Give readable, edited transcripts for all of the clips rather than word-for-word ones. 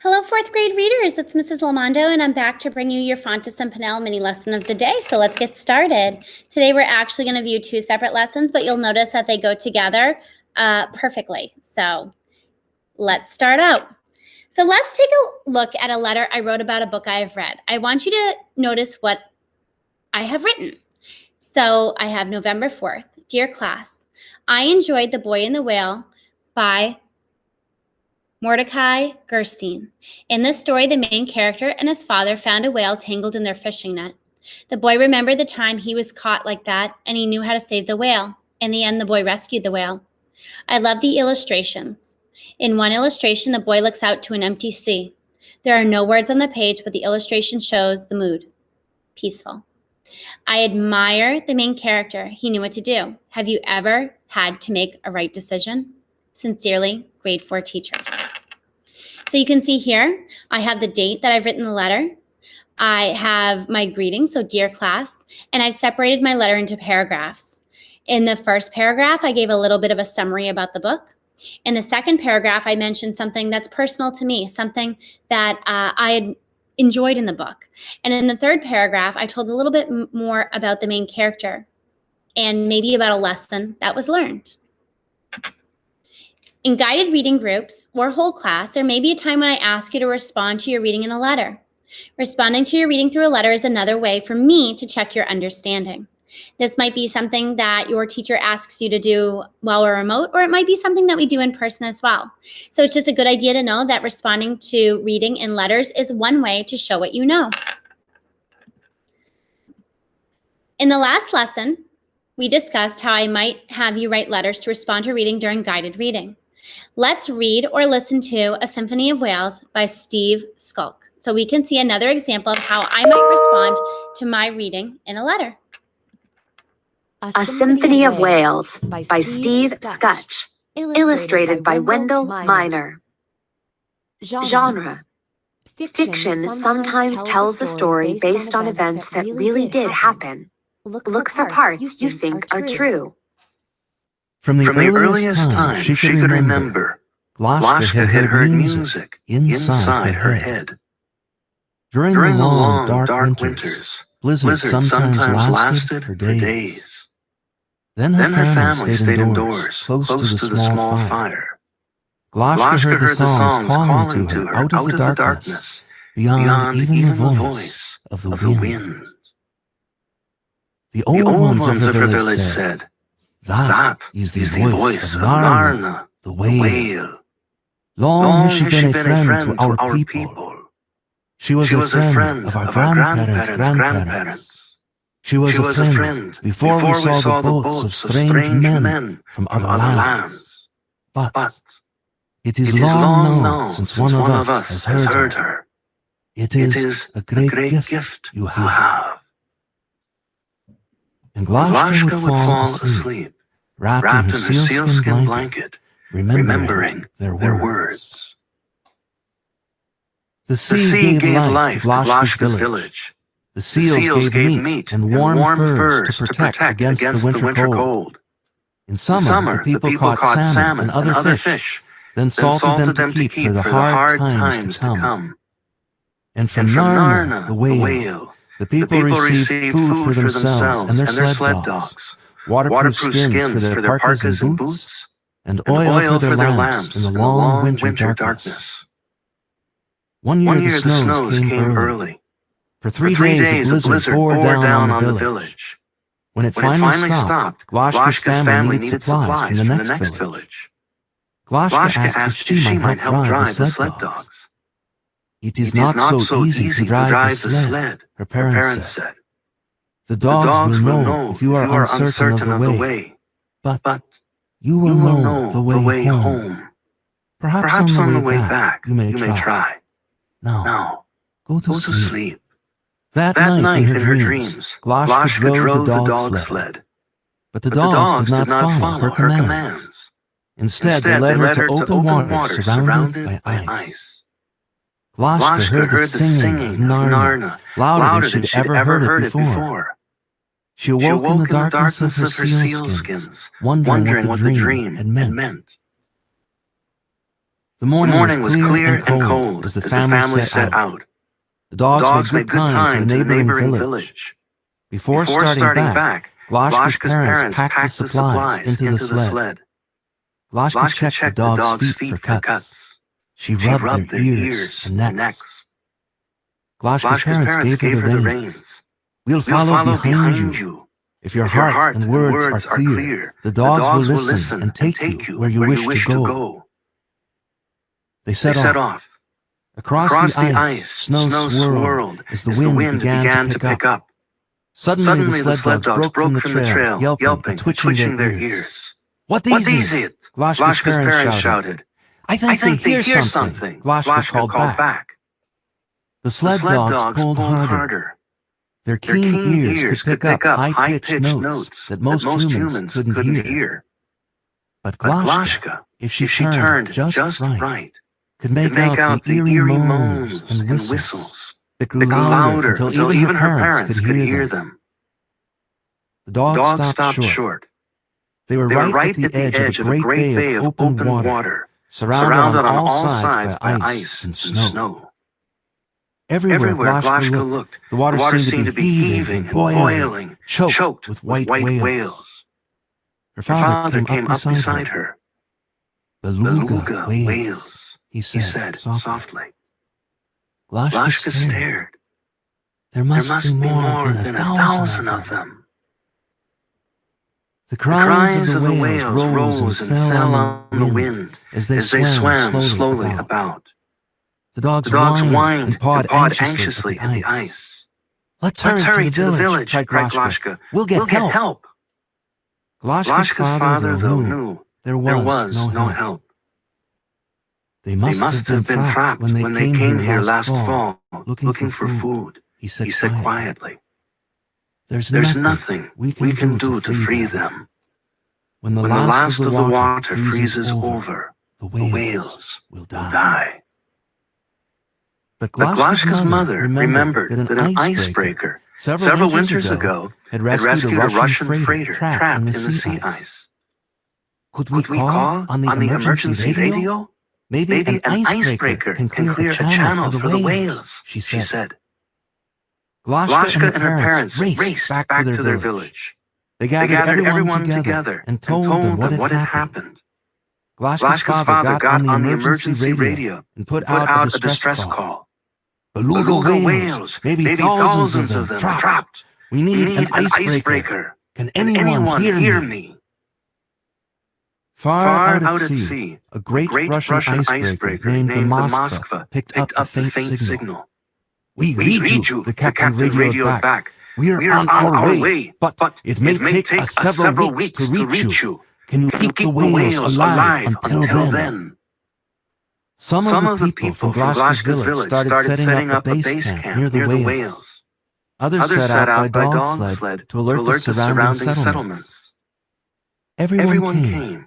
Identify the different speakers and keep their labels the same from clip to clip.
Speaker 1: Hello, fourth grade readers. It's Mrs. Lamando, and I'm back to bring you your Fontes and Pinnell mini lesson of the day. So let's get started. Today, we're actually going to view two separate lessons, but you'll notice that they go together perfectly. So let's start out. So let's take a look at a letter I wrote about a book I have read. I want you to notice what I have written. So I have November 4th. Dear class, I enjoyed The Boy and the Whale by Mordecai Gerstein. In this story, the main character and his father found a whale tangled in their fishing net. The boy remembered the time he was caught like that, and he knew how to save the whale. In the end, the boy rescued the whale. I love the illustrations. In one illustration, the boy looks out to an empty sea. There are no words on the page, but the illustration shows the mood. Peaceful. I admire the main character. He knew what to do. Have you ever had to make a right decision? Sincerely, grade 4 teachers. So you can see here, I have the date that I've written the letter. I have my greeting, so dear class, and I've separated my letter into paragraphs. In the first paragraph, I gave a little bit of a summary about the book. In the second paragraph, I mentioned something that's personal to me, something that I had enjoyed in the book. And in the third paragraph, I told a little bit more about the main character and maybe about a lesson that was learned. In guided reading groups or whole class, there may be a time when I ask you to respond to your reading in a letter. Responding to your reading through a letter is another way for me to check your understanding. This might be something that your teacher asks you to do while we're remote, or it might be something that we do in person as well. So it's just a good idea to know that responding to reading in letters is one way to show what you know. In the last lesson, we discussed how I might have you write letters to respond to reading during guided reading. Let's read or listen to A Symphony of Whales by Steve Skulk, so we can see another example of how I might respond to my reading in a letter.
Speaker 2: A Symphony of Whales by Steve Skulk, illustrated by Wendell Miner. Genre: fiction sometimes tells a story based on events that really did happen. Look for parts you think are true.
Speaker 3: From the earliest time she could remember, Gloshka had heard music inside her head. During the long, dark winters, blizzards sometimes lasted for days. Then her family stayed indoors, close to the small fire. Gloshka heard the songs calling to her out of the darkness, beyond even the voice of the wind. The old ones of her village said, "That is the voice of Narna, the whale. Long has she been a friend to our people. She was a friend of our grandparents' grandparents. She was a friend before we saw the boats of strange men from other lands. But it is long now since one of us has heard her. It is a great gift you have." And Gloshka would fall asleep, wrapped in her sealskin blanket, remembering their words. The sea gave life to Gloshka's village. The seals gave meat and warm furs to protect against the winter cold. In summer, the people caught salmon and other fish, then salted them to keep for the hard times to come. And from Narna, the whale, the people received food for themselves and their sled dogs, waterproof skins for their parkas and boots, and oil for their lamps in the long winter darkness. One year the snows came early. For 3 days a blizzard bore down on the village. When it finally stopped, Gloshka's family needed supplies from the next village. Gloshka asked if she might help drive the sled dogs. "It is not so easy to drive the sled," her parents said. "The dogs will know if you are uncertain of the way, but you will know the way home. Perhaps on the way back you may try. Now, go to sleep." That night in her dreams, Gloshka drove the dog sled. But the dogs did not follow her commands. Instead, they led her to open water surrounded by ice. Gloshka heard the singing of Narna, louder than she'd ever heard it before. She awoke in the darkness of her sealskins, wondering what the dream had meant. The morning was clear and cold as the family set out. The dogs made good time to the neighboring village. Before starting back, Glashka's parents packed the supplies into the sled. Glashka checked the dogs' feet for cuts. She rubbed their ears and necks. Glashka's parents gave her the reins. We'll follow behind you. If your heart and words are clear, the dogs will listen and take you where you wish to go. They set off. Across the ice, snow swirled as the wind began to pick up. Suddenly the sled dogs broke from the trail, yelping and twitching their ears. What is it? Glashka's parents shouted. I think they hear something, Glashka called back. The sled dogs pulled harder. Their keen ears could pick up high-pitched notes that most humans couldn't hear. But Glashka, if she turned just right, could make out the eerie moans and whistles that grew louder until even her parents could hear them. The dogs stopped short. They were right at the edge of a great bay of open water, surrounded on all sides by ice and snow. Everywhere Glashka looked, the water seemed to be heaving and boiling, choked with white whales. Her father came up beside her. "Beluga whales," he said softly. Glashka stared. There must be more than 1,000 of them. The cries of the whales rose and fell on the wind as they swam slowly about. The dogs whined and pawed anxiously at the ice. Let's hurry to the village, cried Glashka. We'll get help. Glashka's father, though, knew there was no help. They must have been trapped when they came here last fall, looking for food, he said quietly. There's nothing we can do to free them. When the last of the water freezes over, the whales will die. But Glashka's mother remembered that an icebreaker several winters ago had rescued a Russian freighter trapped in the sea ice. Could we call on the emergency radio? Maybe an icebreaker can clear a channel for the whales, she said. Glashka and her parents raced back to their village. They gathered everyone together and told them what had happened. Glashka's father got on the emergency radio and put out a distress call. Beluga whales, maybe thousands of them, trapped. We need an icebreaker. Can anyone hear me? Far out at sea, a great Russian icebreaker named the Moskva picked up a faint signal. We read you, the captain radioed back. We're on our way, but it may take us several weeks to reach you. Can you keep the whales alive until then? Some of the people from Glashka's village started setting up a base camp near the whales. Others set out by dog sled to alert the surrounding settlements. Everyone came,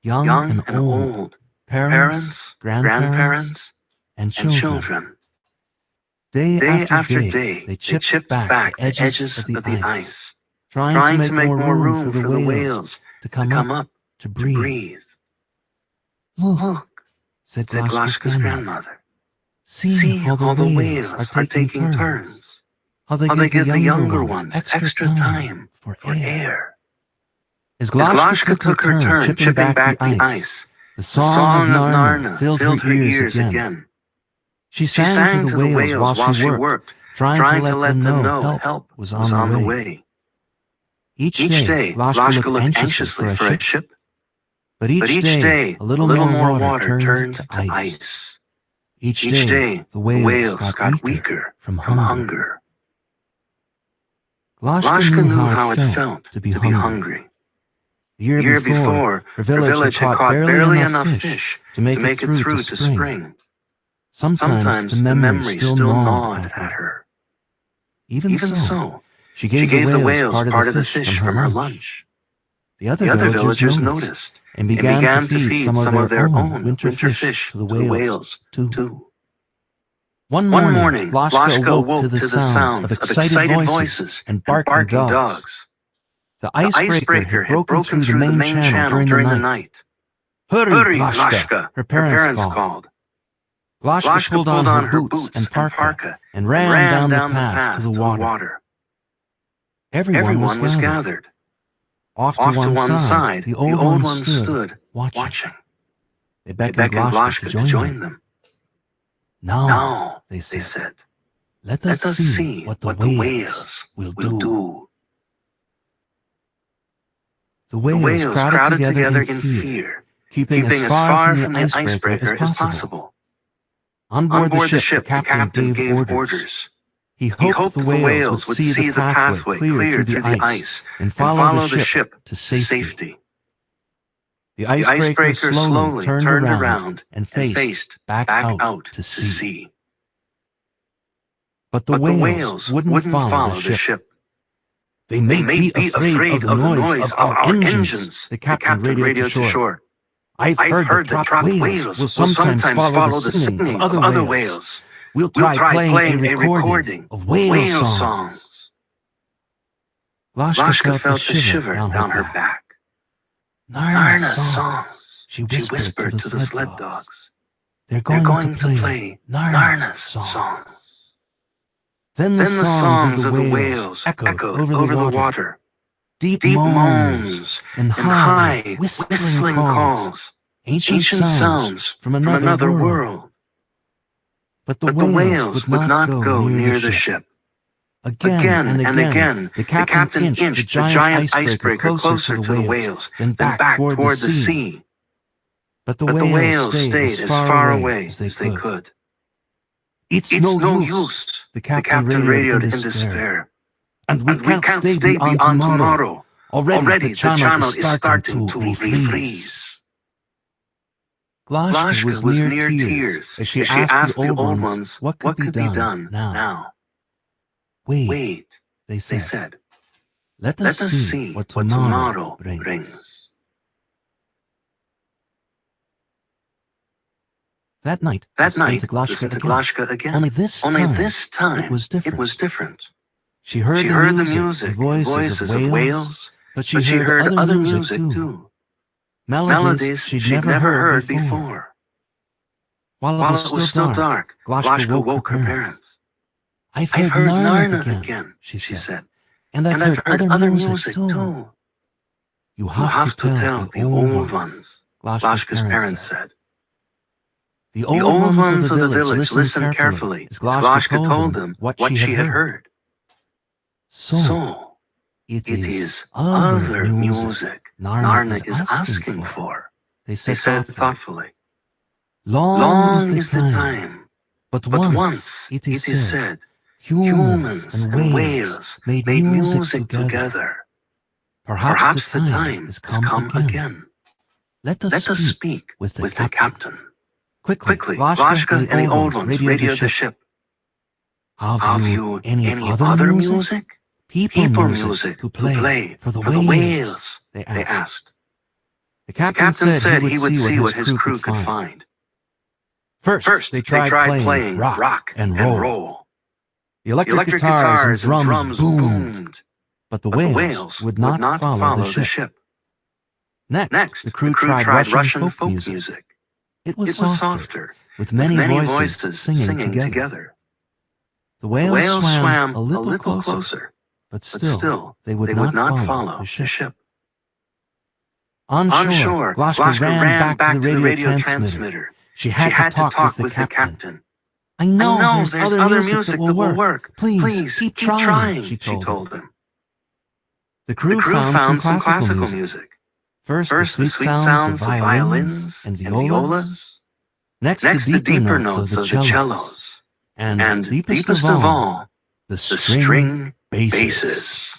Speaker 3: young and old, parents, grandparents, and children. Day after day, they chipped back the edges of the ice, trying to make more room for the whales to come up to breathe. Look, said Glashka's grandmother. See how the whales are taking turns. How they give the younger ones extra time for air. As Glashka took her turn chipping back the ice, the song of Narna filled her ears again. She sang to the whales while she worked, trying to let them know help was on the way. Each day, Glashka looked anxiously for a ship, but each day, a little more water turned to ice. Each day, the whales got weaker from hunger. Glashka knew how it felt to be hungry. The year before, her village had caught barely enough fish to make it through to spring. Sometimes the memory still gnawed at her. Even so, she gave the whales part of the fish from her lunch. The other villagers noticed and began to feed some of their own winter fish to the whales, too. One morning, Glashka awoke to the sounds of excited voices and barking dogs. The icebreaker had broken through the main channel during the night. Hurry, Glashka, her parents called. Glashka pulled on her boots and parka and ran down the path to the water. Everyone was gathered. Off to one side, the old one stood, watching. They beckoned Glashka to join them. Now, they said, let us see what the whales will do. The whales crowded together in fear, keeping as far from the icebreaker as possible. On board the ship, the captain gave orders. He hoped the whales would see the pathway clear through the ice and follow the ship to safety. The icebreaker slowly turned around and faced back out to sea. But the whales wouldn't follow the ship. They may be afraid of the noise of our engines, the captain radioed to shore. I've heard that trapped whales will sometimes follow the singing of other whales. We'll try playing a recording of whale songs. Glashka felt the shiver down her back. Narna songs, she whispered to the sled dogs. They're going to play Narna's songs. Then the songs of the whales echoed over the water. Deep moans and high, whistling calls. Ancient sounds from another world. But the whales would not go near the ship. Again and again, the captain inched the giant icebreaker closer to the whales, then back toward the sea. But the whales stayed as far away as they could. It's no use, the captain radioed in despair. And we can't stay beyond tomorrow. Already the channel is starting to refreeze. Glashka was near tears as she asked the old ones what could be done now. Wait, they said. Let us see what tomorrow brings. That night, they listened to Glashka again. Only this time, it was different. She heard the music, the voices of whales, but she heard other music too. Melodies she'd never heard before. While it was still dark, Glashka woke her parents. I've heard Narna again, she said. And I've heard other music too. You have to tell the old ones, Glashka's parents said. The old ones of the village listened carefully as Glashka told them what she had heard. So, it is other music Narna is asking for, they said thoughtfully. Long is the time, but once it is said, humans and whales made music together. Perhaps the time has come again. Let us speak with the captain. Quickly, Glashka and the old ones radioed the ship. Have you any other music? People music to play for the whales, they asked. The captain said he would see what his crew could find. First, they tried playing rock and roll. The electric guitars and drums boomed, but the whales would not follow the ship. Next, the crew tried Russian folk music. It was softer, with many voices singing together. The whales swam a little closer, but still they would not follow the ship. On shore, Glashka ran back to the radio transmitter. She had to talk with the captain. I know there's other music that will work. Please, keep trying, she told him. The crew found some classical music. First, the sweet sounds of violins and violas. Next, the deeper notes of the cellos. And deepest of all, the string basses.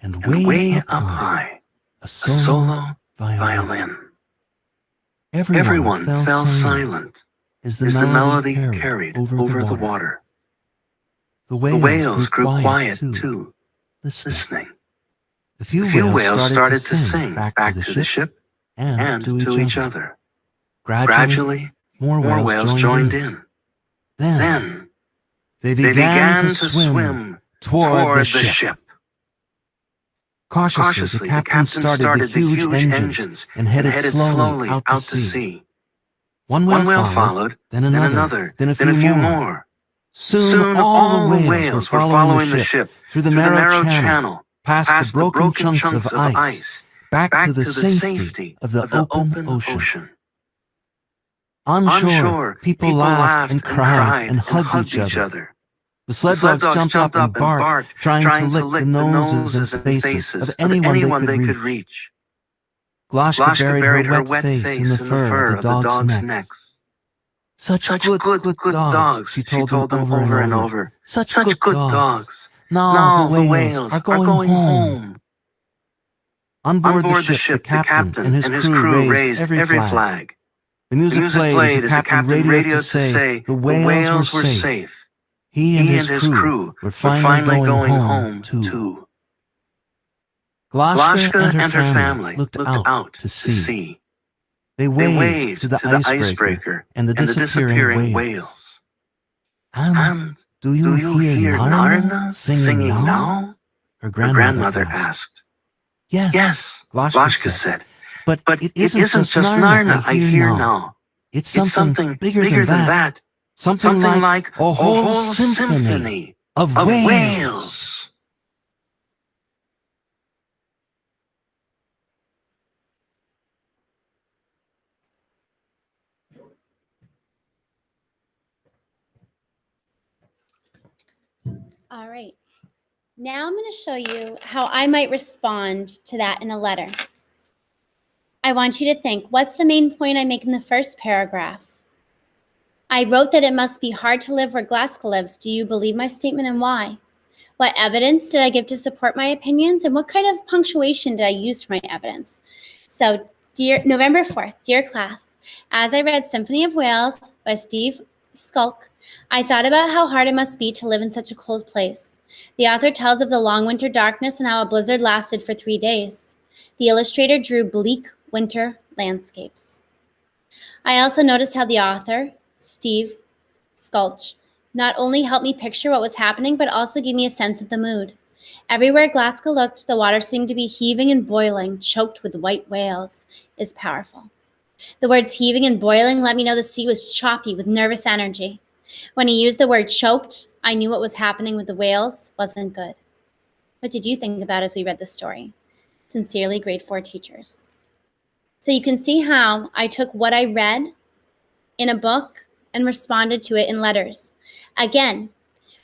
Speaker 3: And way up high, a solo violin. Everyone fell silent as the melody carried over the water. The whales grew quiet too, listening. A few whales started to sing back to the ship and to each other. Gradually, more whales joined in. Then, they began to swim toward the ship. Cautiously, the captain started the huge engines and headed slowly out to sea. One whale followed, then another, then a few more. Soon all the whales were following the ship through the narrow channel, past the broken chunks of ice, back to the safety of the open ocean. On shore, people laughed and cried and hugged each other. The sled dogs jumped up and barked, trying to lick the noses and faces of anyone they could reach. Glashka buried her wet face in the fur of the dogs' necks. Such good dogs, she told them over and over. Such good dogs. Now the whales are going home. On board the ship, the captain and his crew raised every flag. The music played as the captain radioed to say the whales were safe. He and his crew were finally going home, too. Glashka and her family looked out to sea. They waved to the icebreaker and the disappearing whales. And do you hear Narna singing now? Her grandmother asked. Yes, Glashka said. But it isn't just Narna I hear now. It's something bigger than that. Something like a whole symphony of whales.
Speaker 1: All right. Now I'm going to show you how I might respond to that in a letter. I want you to think, what's the main point I make in the first paragraph? I wrote that it must be hard to live where Glashka lives. Do you believe my statement and why? What evidence did I give to support my opinions? And what kind of punctuation did I use for my evidence? So, November 4th, dear class, as I read Symphony of Whales by Steve Skulk, I thought about how hard it must be to live in such a cold place. The author tells of the long winter darkness and how a blizzard lasted for 3 days. The illustrator drew bleak winter landscapes. I also noticed how the author, Steve Skulch, not only helped me picture what was happening, but also gave me a sense of the mood. Everywhere Glashka looked, the water seemed to be heaving and boiling, choked with white whales. Is powerful. The words heaving and boiling let me know the sea was choppy with nervous energy. When he used the word choked, I knew what was happening with the whales wasn't good. What did you think about as we read this story? Sincerely, grade 4 teachers. So you can see how I took what I read in a book and responded to it in letters. Again,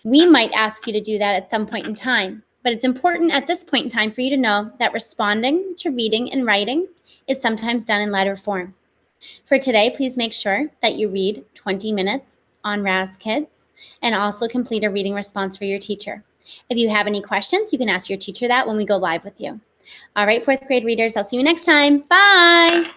Speaker 1: we might ask you to do that at some point in time, but it's important at this point in time for you to know that responding to reading and writing is sometimes done in letter form. For today, please make sure that you read 20 minutes on Raz Kids and also complete a reading response for your teacher. If you have any questions, you can ask your teacher that when we go live with you. All right, 4th grade readers, I'll see you next time. Bye.